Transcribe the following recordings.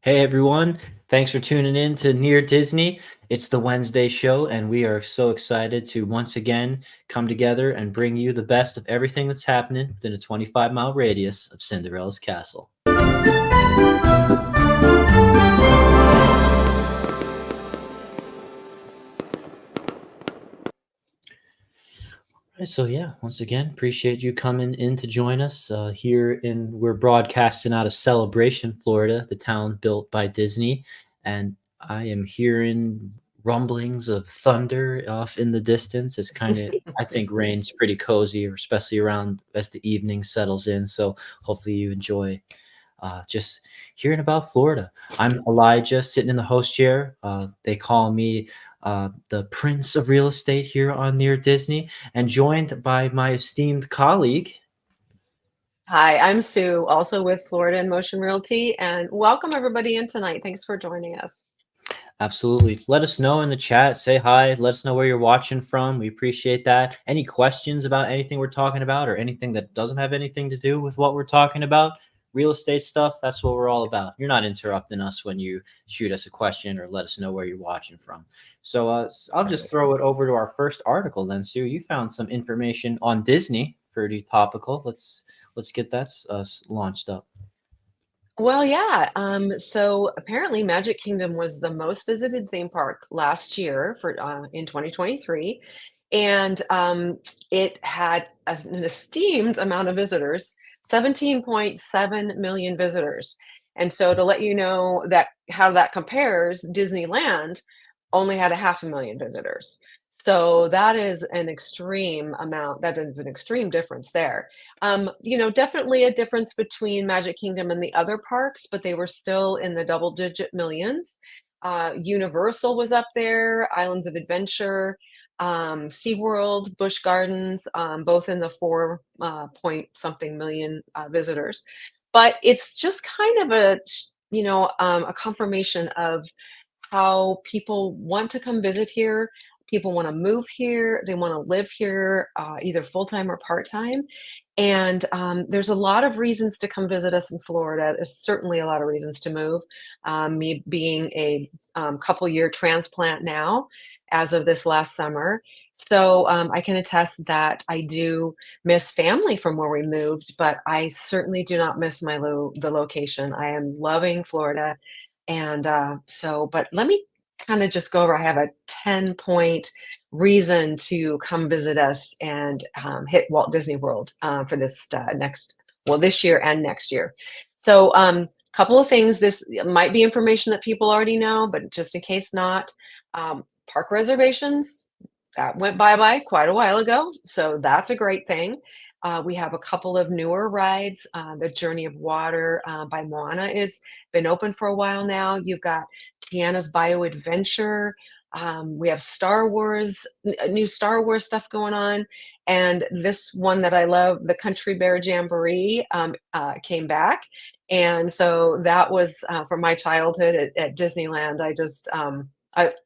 Hey everyone, thanks for tuning in to Near Disney. It's the Wednesday show, and we are so excited to once again come together and bring you the best of everything that's happening within a 25-mile radius of Cinderella's castle. Right, so yeah, once again, appreciate you coming in to join us we're broadcasting out of Celebration, Florida, the town built by Disney, and I am hearing rumblings of thunder off in the distance. It's kind of, I think, rain's pretty cozy, especially around as the evening settles in. So hopefully you enjoy just hearing about Florida. I'm Elijah, sitting in the host chair. They call me the Prince of Real Estate here on Near Disney, and joined by my esteemed colleague. Hi, I'm Sue, also with Florida in Motion Realty, and welcome everybody in tonight. Thanks for joining us. Absolutely. Let us know in the chat. Say hi. Let us know where you're watching from. We appreciate that. Any questions about anything we're talking about or anything that doesn't have anything to do with what we're talking about? Real estate stuff, that's what we're all about. You're not interrupting us when you shoot us a question or let us know where you're watching from. So I'll just throw it over to our first article then, Sue. You found some information on Disney, pretty topical. Let's get that launched up. Well, yeah. So apparently Magic Kingdom was the most visited theme park last year for in 2023, and it had an esteemed amount of visitors, 17.7 million visitors. And so to let you know that how that compares, Disneyland only had a half a million visitors. So that is an extreme amount. That is an extreme difference there. Definitely a difference between Magic Kingdom and the other parks, but they were still in the double digit millions. Universal was up there, Islands of Adventure, SeaWorld, Busch Gardens, both in the four point something million visitors. But it's just kind of a confirmation of how people want to come visit here. People want to move here. They want to live here, either full time or part time. And there's a lot of reasons to come visit us in Florida. There's certainly a lot of reasons to move. Me being a couple year transplant now, as of this last summer. So I can attest that I do miss family from where we moved, but I certainly do not miss the location. I am loving Florida. And but let me kind of just go over. I have a 10-point reason to come visit us and hit Walt Disney World for this year and next year. So, couple of things. This might be information that people already know, but just in case not, park reservations that went bye-bye quite a while ago. So that's a great thing. We have a couple of newer rides. The Journey of Water by Moana is been open for a while now. You've got Tiana's Bio Adventure. We have new Star Wars stuff going on. And this one that I love, the Country Bear Jamboree, came back. And so that was from my childhood at Disneyland.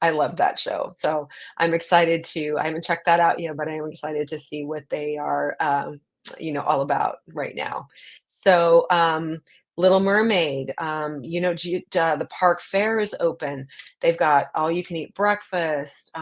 I love that show. So I haven't checked that out yet, but I am excited to see what they are, all about right now. So, Little Mermaid, the park fair is open. They've got all you can eat breakfast,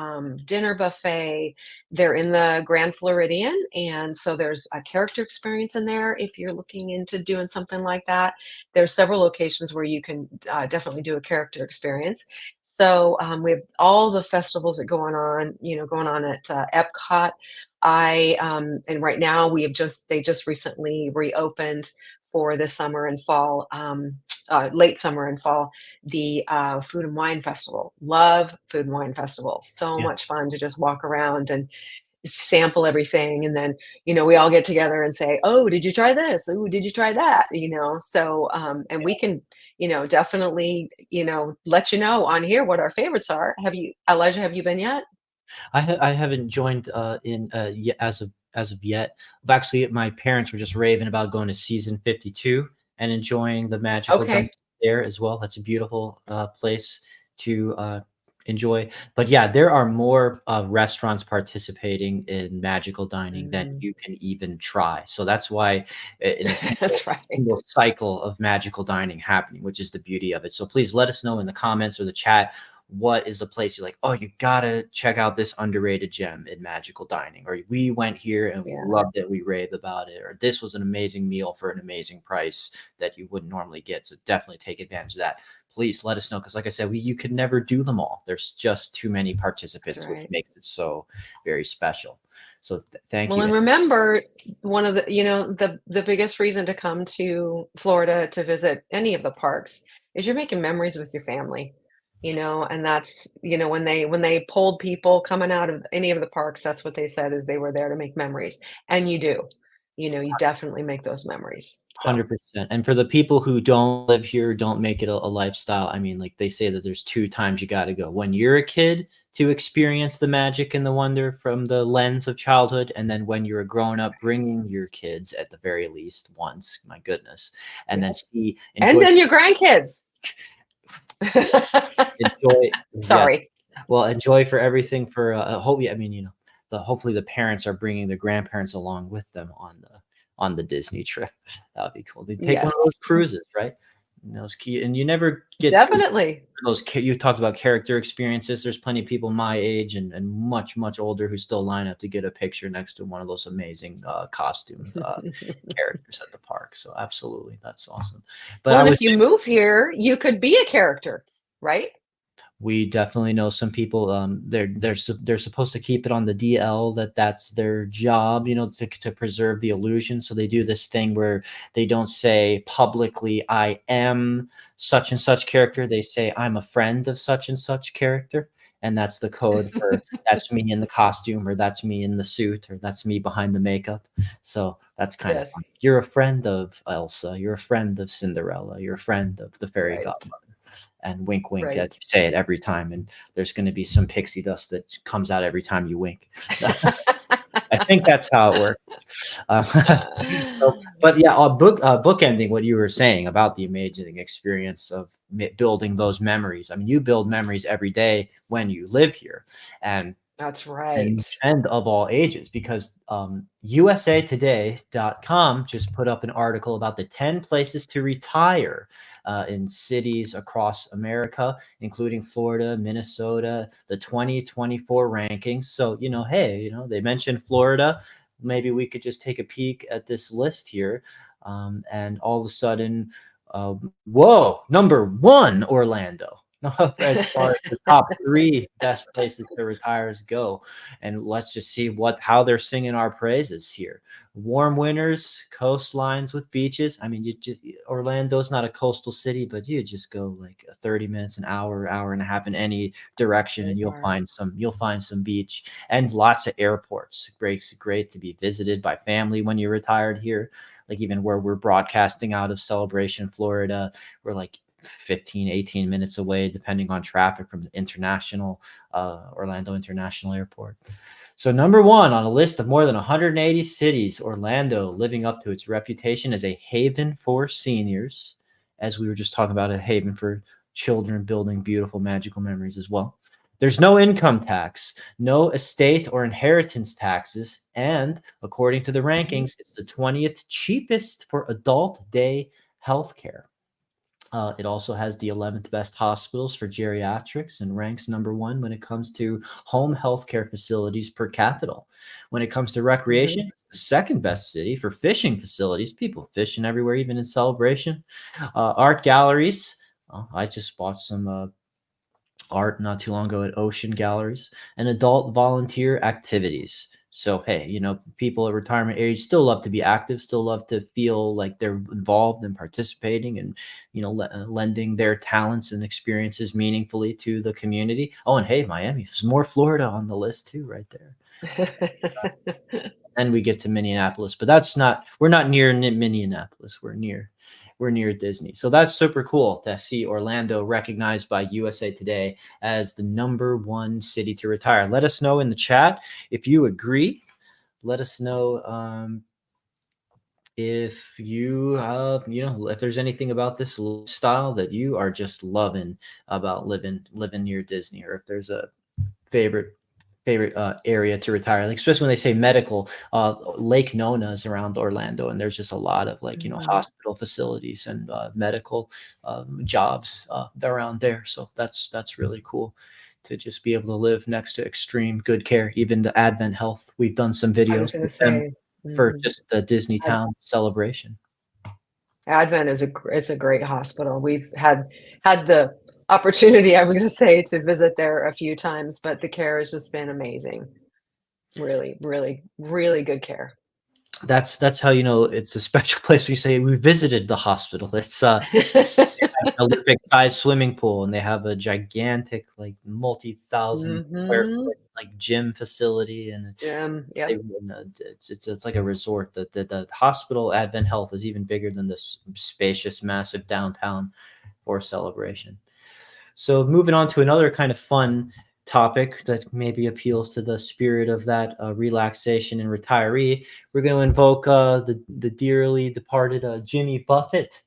dinner buffet. They're in the Grand Floridian. And so there's a character experience in there if you're looking into doing something like that. There's several locations where you can definitely do a character experience. So we have all the festivals that going on at Epcot. And right now they just recently reopened for the summer and fall, late summer and fall, the Food and Wine Festival. Love Food and Wine Festival. So Yeah. much fun to just walk around and sample everything. And then, we all get together and say, oh, did you try this? Oh, did you try that? So, and we can, definitely, let you know on here what our favorites are. Elijah, have you been yet? I haven't joined in yet as of yet. Actually, my parents were just raving about going to season 52 and enjoying the magical Okay. dungeon there as well. That's a beautiful place to enjoy. But yeah, there are more restaurants participating in magical dining than Mm. you can even try. So that's why in a That's right. single cycle of magical dining happening, which is the beauty of it. So please let us know in the comments or the chat, what is the place you're like, oh, you gotta check out this underrated gem in magical dining, or we went here and we Yeah, loved it, we raved about it, or this was an amazing meal for an amazing price that you wouldn't normally get. So definitely take advantage of that. Please let us know, because like I said, you could never do them all. There's just too many that's participants, which right. makes it so very special. So thank Well, you. and remember, one of the, the biggest reason to come to Florida to visit any of the parks is you're making memories with your family, and that's, when they pulled people coming out of any of the parks, that's what they said is they were there to make memories. And you do. You definitely make those memories. So, 100%. And for the people who don't live here, don't make it a lifestyle. I mean, like they say that there's two times you got to go: when you're a kid to experience the magic and the wonder from the lens of childhood, and then when you're a grown up, bringing your kids at the very least once. My goodness, and then yeah. see, And enjoy, then your grandkids. enjoy. Yes, Sorry. well, enjoy for everything for hope. I mean, hopefully the parents are bringing the grandparents along with them on the Disney trip. That would be cool. They take one of Yes, those cruises, right? And those key, and you never get to definitely. those. You talked about character experiences. There's plenty of people my age and much older who still line up to get a picture next to one of those amazing costumed characters at the park. So absolutely, that's awesome. But Well, I and was if you move here, you could be a character, right? We definitely know some people. They're supposed to keep it on the DL, that's their job, to preserve the illusion. So they do this thing where they don't say publicly, "I am such and such character." They say, "I'm a friend of such and such character," and that's the code for that's me in the costume, or that's me in the suit, or that's me behind the makeup. So that's kind of fun. Yes, You're a friend of Elsa. You're a friend of Cinderella. You're a friend of the fairy right, godmother, and wink wink as right. you say it every time, and there's going to be some pixie dust that comes out every time you wink. I think that's how it works. So but yeah, bookending what you were saying about the amazing experience of building those memories. I mean, you build memories every day when you live here, and That's right. of all ages, because usatoday.com just put up an article about the 10 places to retire in cities across America, including Florida, Minnesota, the 2024 rankings. So, hey, they mentioned Florida. Maybe we could just take a peek at this list here. And all of a sudden, whoa, number one, Orlando. As far as the top three best places to retires go, and let's just see how they're singing our praises here. Warm winters, coastlines with beaches. I mean, Orlando's not a coastal city, but you just go like 30 minutes, an hour and a half in any direction, Very and far. you'll find some beach and lots of airports. Great to be visited by family when you're retired here. Like even where we're broadcasting out of Celebration, Florida, we're like 15-18 minutes away, depending on traffic, from the Orlando International Airport. So number one on a list of more than 180 cities, Orlando, living up to its reputation as a haven for seniors, as we were just talking about, a haven for children, building beautiful magical memories as well. There's no income tax, no estate or inheritance taxes, and according to the Mhm. rankings, it's the 20th cheapest for adult day healthcare. It also has the 11th best hospitals for geriatrics and ranks number one when it comes to home healthcare facilities per capita. When it comes to Mhm. recreation, it's the second best city for fishing facilities. People fishing everywhere, even in Celebration. Art galleries. I just bought some art not too long ago at Ocean Galleries, and adult volunteer activities. So, hey, people at retirement age still love to be active, still love to feel like they're involved and participating, and lending their talents and experiences meaningfully to the community. Oh, and hey, Miami, there's more Florida on the list too, right there. Then we get to Minneapolis, but we're not near Minneapolis. We're near Disney. So that's super cool to see Orlando recognized by USA Today as the number one city to retire. Let us know in the chat if you agree. Let us know if you have, if there's anything about this lifestyle that you are just loving about living near Disney, or if there's a favorite area to retire, like especially when they say medical, Lake Nona is around Orlando, and there's just a lot of like Mhm. hospital facilities and medical jobs around there. So that's really cool to just be able to live next to extreme good care. Even the Advent Health, we've done some I was videos gonna with them say, for mhm. just the Disney Town celebration. Advent is it's a great hospital. We've had the opportunity, I was gonna say, to visit there a few times, but the care has just been amazing. Really, really, really good care. That's how you know it's a special place when you say we visited the hospital. It's an Olympic-sized swimming pool, and they have a gigantic, like, multi-thousand square Mhm. foot, like, gym facility, and they Yep. it's like a resort. The hospital, Advent Health, is even bigger than this spacious, massive downtown for celebration. So moving on to another kind of fun topic that maybe appeals to the spirit of that relaxation and retiree, we're going to invoke the dearly departed Jimmy Buffett.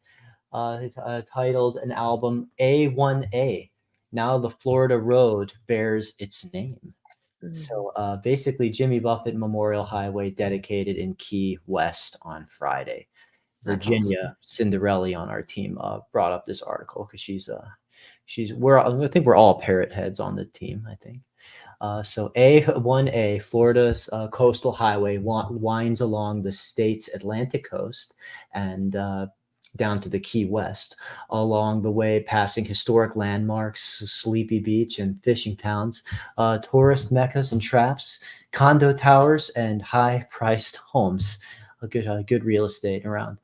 It's titled an album A1A. Now the Florida Road bears its name. Mhm. So basically, Jimmy Buffett Memorial Highway dedicated in Key West on Friday. That's awesome. Virginia Cinderella on our team brought up this article because we're I think we're all parrot heads on the team. I think so. A1A, Florida's coastal highway, winds along the state's Atlantic coast and down to the Key West. Along the way, passing historic landmarks, Sleepy Beach, and fishing towns, tourist meccas and traps, condo towers, and high-priced homes. A good real estate around.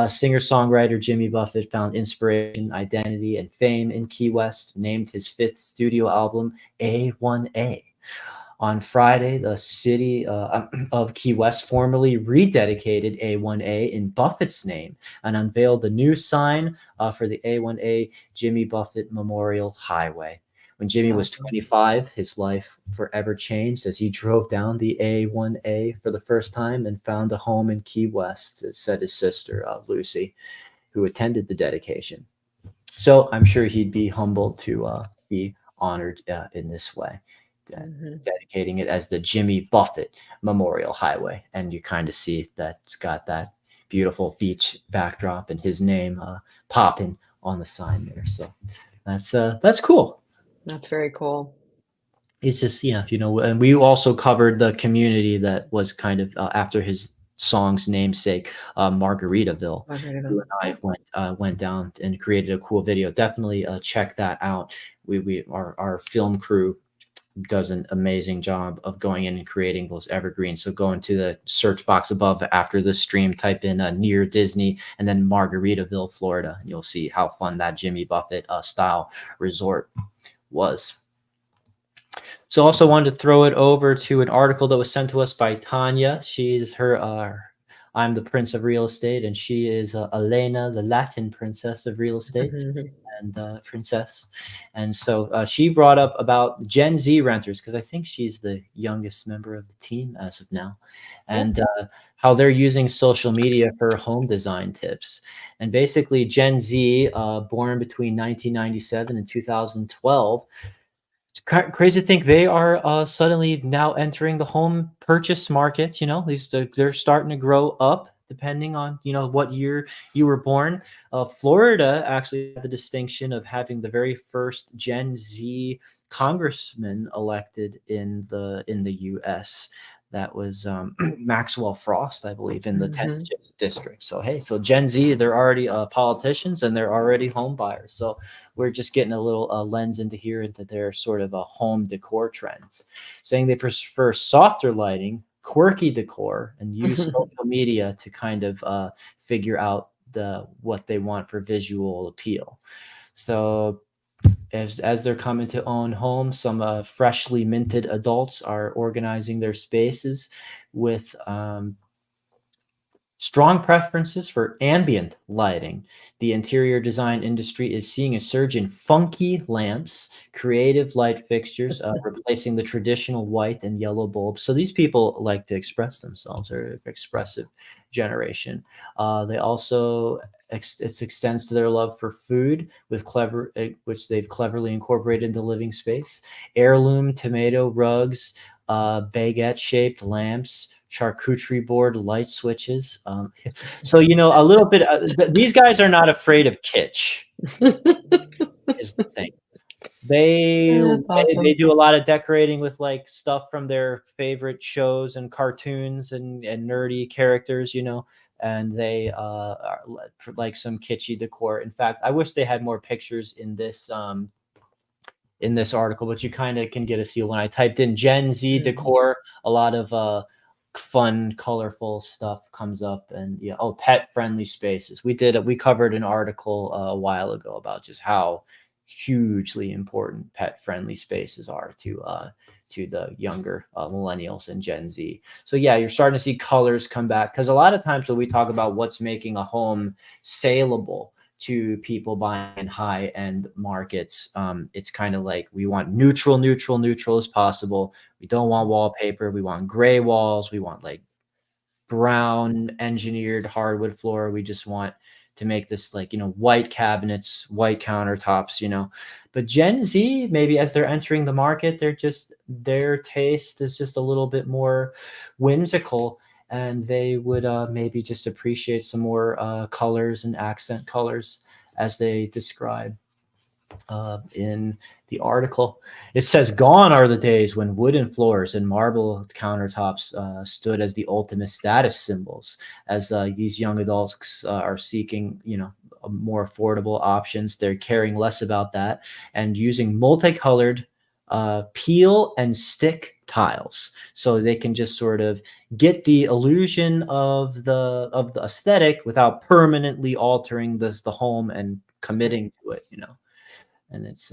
Singer-songwriter Jimmy Buffett found inspiration, identity, and fame in Key West. Named his fifth studio album A1A. On Friday, the city of Key West formally rededicated A1A in Buffett's name and unveiled the new sign for the A1A Jimmy Buffett Memorial Highway. When Jimmy was Awesome. 25, his life forever changed as he drove down the A1A for the first time and found a home in Key West, said his sister, Lucy, who attended the dedication. So I'm sure he'd be humbled to be honored in this way, uh, Mhm. dedicating it as the Jimmy Buffett Memorial Highway. And you kind of see that it's got that beautiful beach backdrop and his name popping on the sign there. So that's cool. That's very cool. It's just, and we also covered the community that was kind of after his song's namesake, Margaritaville. You Margaritaville. and I Yeah. went down and created a cool video. Definitely check that out. Our film crew does an amazing job of going in and creating those evergreens. So go into the search box above after the stream, type in near Disney, and then Margaritaville, Florida, and you'll see how fun that Jimmy Buffett style resort was. So also wanted to throw it over to an article that was sent to us by Tanya. She's her I'm the Prince of Real Estate, and she is Elena, the Latin Princess of Real Estate and princess. And so she brought up about Gen Z renters because I think she's the youngest member of the team as of now, Yeah. and how they're using social media for home design tips. And basically, Gen Z, born between 1997 and 2012, it's crazy to think they are suddenly now entering the home purchase market. These they're starting to grow up depending on what year you were born. Florida actually had the distinction of having the very first Gen Z congressman elected in the U.S. That was Maxwell Frost, I believe, in the 10th Mhm. district. So hey, so Gen Z, they're already politicians and they're already home buyers. So we're just getting a little lens into here into their sort of home decor trends, saying they prefer softer lighting, quirky decor, and use social media to kind of figure out what they want for visual appeal. So as they're coming to own homes, some freshly minted adults are organizing their spaces with Strong preferences for ambient lighting. The interior design industry is seeing a surge in funky lamps, creative light fixtures, replacing the traditional white and yellow bulbs. So these people like to express themselves, or expressive generation. They also it extends to their love for food with which they've cleverly incorporated into living space. Heirloom tomato rugs, baguette shaped lamps, charcuterie board light switches. So a little bit. These guys are not afraid of kitsch. Is the thing. They That's they awesome. do a lot of decorating with like stuff from their favorite shows and cartoons and nerdy characters, and they are like some kitschy decor. In fact, I wish they had more pictures in this article, but you kind of can get a feel when I typed in Gen Z Mhm. decor, a lot of fun, colorful stuff comes up, and yeah, oh, pet friendly spaces. We covered an article a while ago about just how hugely important pet friendly spaces are to the younger millennials and Gen Z. So yeah, you're starting to see colors come back because a lot of times when we talk about what's making a home saleable to people buying in high end markets. It's kind of like we want neutral as possible. We don't want wallpaper. We want gray walls. We want like brown engineered hardwood floor. We just want to make this like, white cabinets, white countertops. But Gen Z, maybe as they're entering the market, their taste is just a little bit more whimsical, and they would maybe just appreciate some more colors and accent colors as they describe in the article. It says, "Gone are the days when wooden floors and marble countertops stood as the ultimate status symbols." As these young adults are seeking, more affordable options, they're caring less about that and using multicolored peel and stick tiles, so they can just sort of get the illusion of the aesthetic without permanently altering the home and Right. committing to it. And it's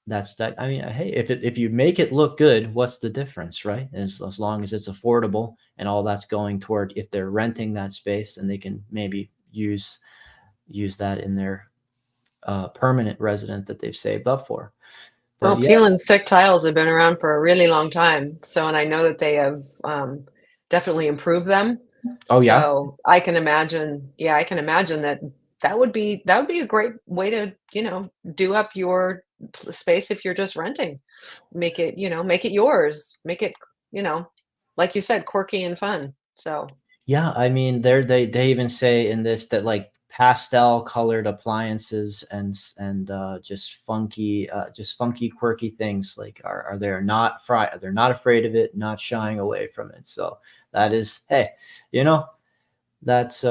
that's that. I mean, hey, if you make it look good, what's the difference, right? As long as it's affordable and all that's going toward, if they're renting that space, and they can maybe use that in their permanent resident that they've saved up for. But Well, yeah, peel and stick tiles have been around for a really long time. So, and I know that they have definitely improved them. oh yeah, So I can imagine, yeah, I can imagine that that would be a great way to, do up your space if you're just renting. Make it yours. Make it, you know, like you said, quirky and fun. So yeah. I mean, they even say in this that like pastel colored appliances and just funky quirky things like are they're not afraid of it, not shying away from it. So that is, hey, you know that's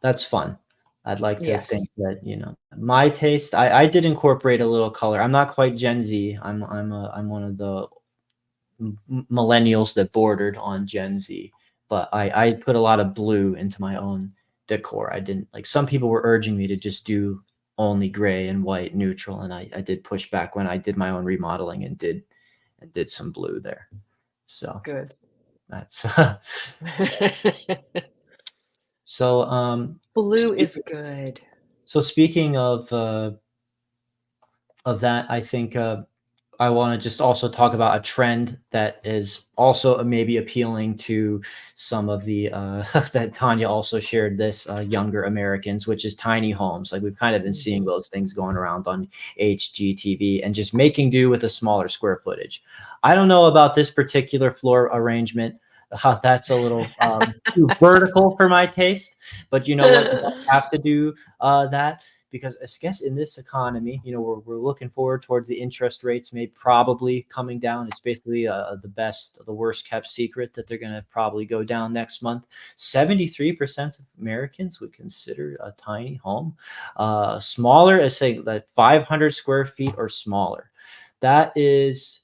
that's fun. I'd like to think yes, that, my taste, I did incorporate a little color. I'm not quite Gen Z. I'm one of the millennials that bordered on Gen Z, but I put a lot of blue into my own decor. I didn't, like, some people were urging me to just do only gray and white neutral, and I did push back when I did my own remodeling and did some blue there. So good. that's so Blue speak, is good. speaking of that, I think I want to just also talk about a trend that is also maybe appealing to some of the that Tanya also shared this younger Americans, which is tiny homes. Like, we've kind of been seeing Mhm. those things going around on HGTV and just making do with a smaller square footage. I don't know about this particular floor arrangement. That's a little too vertical for my taste, but you know what? You don't have to do that, because I guess in this economy, we're looking forward towards the interest rates may probably coming down. It's basically the worst kept secret that they're going to probably go down next month. 73% of Americans would consider a tiny home smaller, as say like 500 square feet or smaller. That is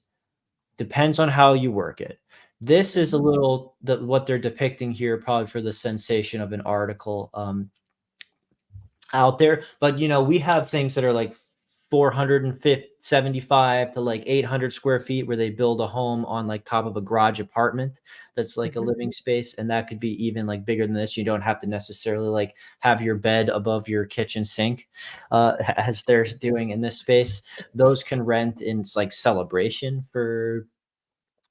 depends on how you work it. This is a Mhm. little what they're depicting here, probably for the sensation of an article. Out there, but we have things that are like 475 to like 800 square feet where they build a home on like top of a garage apartment that's like a Mhm. living space, and that could be even like bigger than this. You don't have to necessarily like have your bed above your kitchen sink, as they're doing in this space. Those can rent in like Celebration for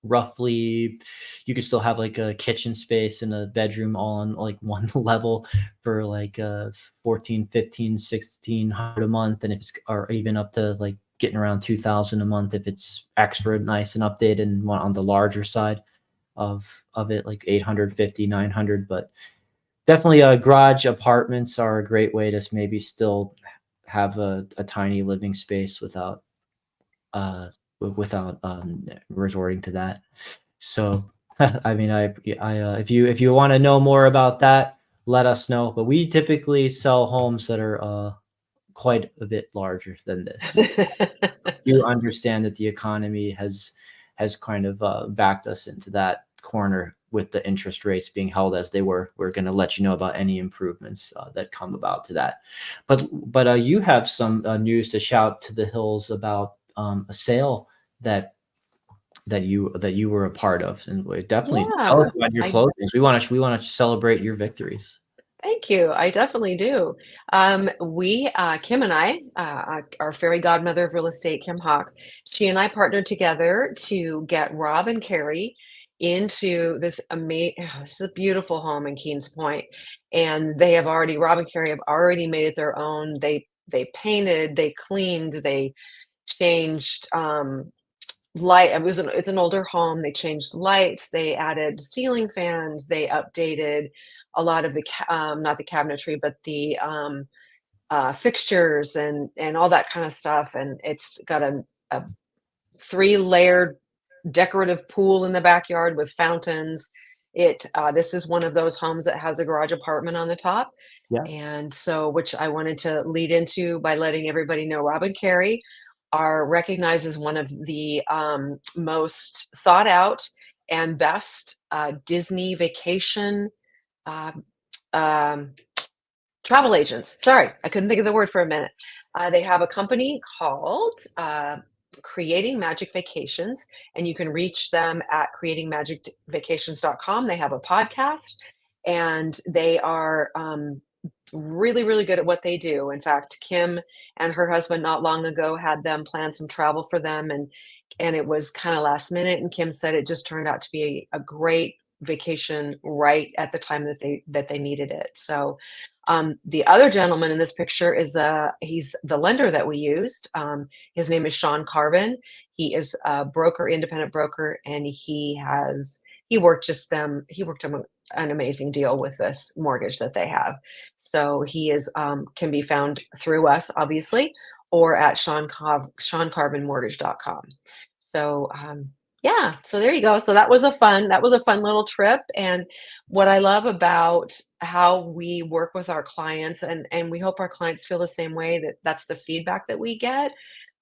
roughly, you could still have like a kitchen space and a bedroom all on like one level for like 14, 15, 1600 a month, and if it's, or even up to like getting around 2000 a month if it's extra nice and updated and want on the larger side of it, like 850, 900. But definitely garage apartments are a great way to maybe still have a tiny living space uh without resorting to that. So, I mean, if you want to know more about that, let us know. But we typically sell homes that are quite a bit larger than this. You understand that the economy has kind of backed us into that corner with the interest rates being held as they were. We're going to let you know about any improvements that come about to that. But you have some news to shout to the hills about a sale that that you were a part of, and we definitely tell us Yeah, about your I closings. We want to celebrate your victories. thank you. I definitely do. Kim and I, our fairy godmother of real estate, Kim Hawk, she and I partnered together to get Rob and Carrie into this amazing, this is a beautiful home in Keens Point. And Rob and Carrie have already made it their own. They painted, they cleaned, they changed, light. It's an older home. They changed lights, they added ceiling fans, they updated a lot of not the cabinetry, but the fixtures and all that kind of stuff. And it's got a 3-layered decorative pool in the backyard with fountains. This is one of those homes that has a garage apartment on the top. Yeah. And so, which I wanted to lead into by letting everybody know, Rob and Carrie are recognized as one of the most sought out and best Disney vacation um, um, travel agents. Sorry, I couldn't think of the word for a minute. They have a company called Creating Magic Vacations, and you can reach them at creatingmagicvacations.com. They have a podcast, and they are really, really good at what they do. In fact, Kim and her husband not long ago had them plan some travel for them, and it was kind of last minute. And Kim said it just turned out to be a great vacation right at the time that they needed it. So the other gentleman in this picture is he's the lender that we used. His name is Sean Carvin. He is a broker, independent broker, and he worked them an amazing deal with this mortgage that they have. So he is can be found through us, obviously, or at SeanCarvinMortgage.com. So yeah, so there you go. So that was a fun little trip. And what I love about how we work with our clients, and we hope our clients feel the same way, that that's the feedback that we get.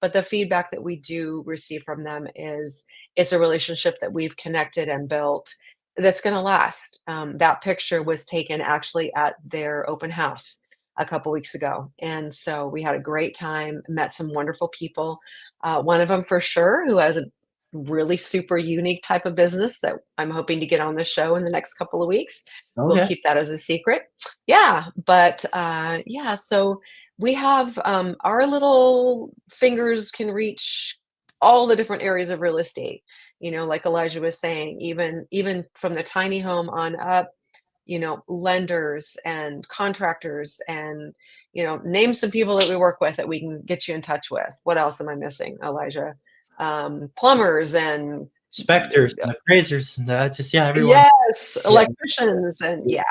But the feedback that we do receive from them is it's a relationship that we've connected and built that's going to last. That picture was taken actually at their open house a couple weeks ago. And so we had a great time, met some wonderful people. One of them for sure, who has a really super unique type of business that I'm hoping to get on the show in the next couple of weeks. We'll Okay. keep that as a secret. Yeah, but yeah, so we have our little fingers can reach all the different areas of real estate. You know, like Elijah was saying, even from the tiny home on up, you know, lenders and contractors and, you know, name some people that we work with that we can get you in touch with. What else am I missing, Elijah? Plumbers and Specters and appraisers, and that's just, yeah, everyone. yes, Yeah. electricians and yeah.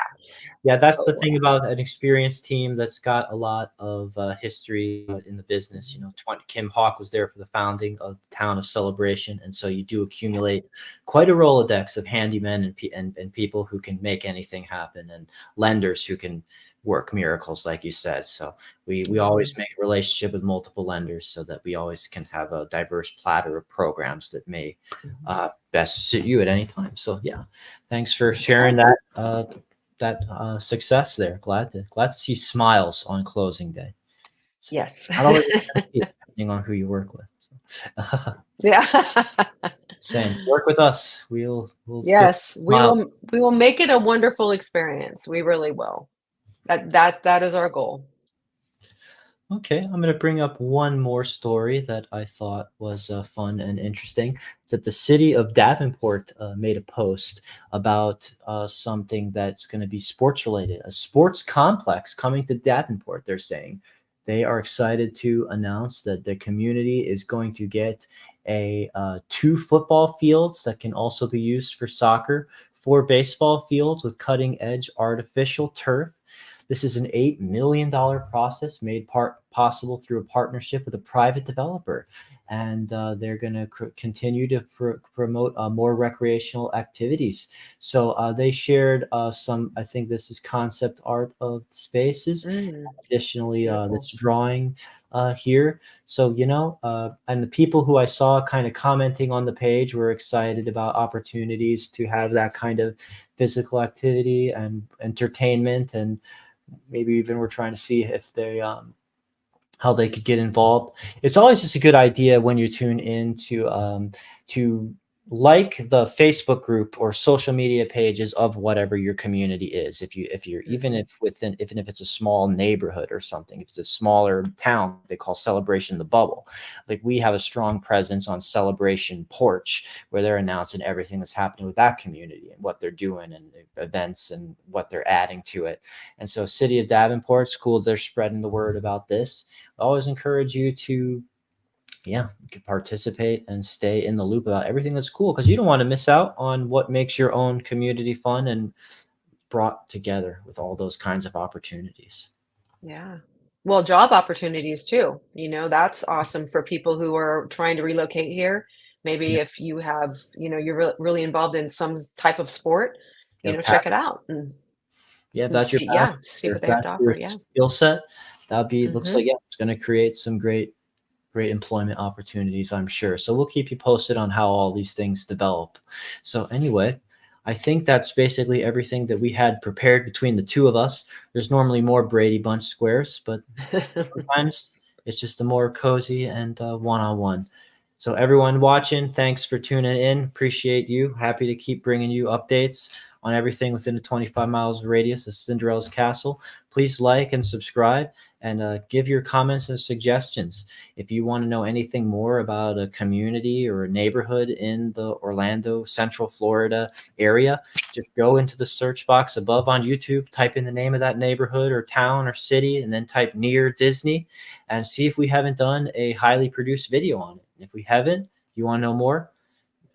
Yeah, that's the So thing about an experienced team that's got a lot of history in the business. You know, Kim Hawk was there for the founding of the town of Celebration, and so you do accumulate quite a Rolodex of handymen and people who can make anything happen, and lenders who can work miracles, like you said. So we mhm, always make a relationship with multiple lenders so that we always can have a diverse platter of programs that may mhm. best suit you at any time. So yeah, thanks for That's sharing right. that success there. Glad to see smiles on closing day. So Yes. not always guaranteed. depending on who you work with. So. Yeah. Same. Work with us. We'll bring Yes, a smile. we will make it a wonderful experience. We really will. That is our goal. Okay, I'm going to bring up one more story that I thought was fun and interesting. It's that the city of Davenport made a post about something that's going to be sports related, a sports complex coming to Davenport. They're saying they are excited to announce that the community is going to get a two football fields that can also be used for soccer, four baseball fields with cutting edge artificial turf. This is an $8 million process made possible through a partnership with a private developer. And they're going to continue to promote more recreational activities. So they shared some, I think this is concept art of spaces. Mm, Additionally, beautiful. this drawing here. So, and the people who I saw kind of commenting on the page were excited about opportunities to have that kind of physical activity and entertainment, and maybe even we're trying to see if they how they could get involved. It's always just a good idea when you tune in to like the Facebook group or social media pages of whatever your community is. If you're even Mhm. if within even if it's a small neighborhood or something, if it's a smaller town, they call Celebration the Bubble. Like we have a strong presence on Celebration Porch where they're announcing everything that's happening with that community and what they're doing and events and what they're adding to it. And so City of Davenport's cool. They're spreading the word about this. I always encourage you to, yeah, you can participate and stay in the loop about everything that's cool because you don't want to miss out on what makes your own community fun and brought together with all those kinds of opportunities. Yeah. Well, job opportunities too. That's awesome for people who are trying to relocate here. Maybe Yeah, if you have, you're really involved in some type of sport, yeah, check it out and, yeah, that's your see, yeah, path. see If what they have that's to your offer. Yeah. skill set, that'd be looks like, Hmm. yeah, it's going to create some great employment opportunities, I'm sure. So we'll keep you posted on how all these things develop. So anyway, I think that's basically everything that we had prepared between the two of us. There's normally more Brady Bunch squares, but sometimes it's just a more cozy and one-on-one. So everyone watching, thanks for tuning in. Appreciate you. Happy to keep bringing you updates on everything within a 25 miles radius of Cinderella's Castle. Please like and subscribe and give your comments and suggestions. If you want to know anything more about a community or a neighborhood in the Orlando, Central Florida area, just go into the search box above on YouTube, type in the name of that neighborhood or town or city, and then type near Disney and see if we haven't done a highly produced video on it. If we haven't, you want to know more,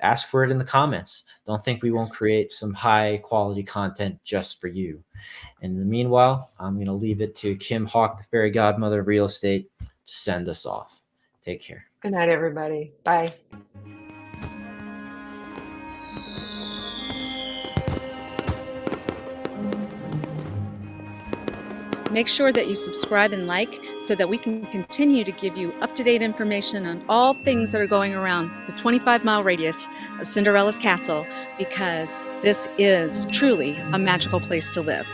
ask for it in the comments. Don't think we won't Yes. create some high quality content just for you. And in the meanwhile, I'm going to leave it to Kim Hawk, the fairy godmother of real estate, to send us off. Take care. Good night, everybody. Bye. Make sure that you subscribe and like so that we can continue to give you up-to-date information on all things that are going around the 25-mile radius of Cinderella's Castle, because this is truly a magical place to live.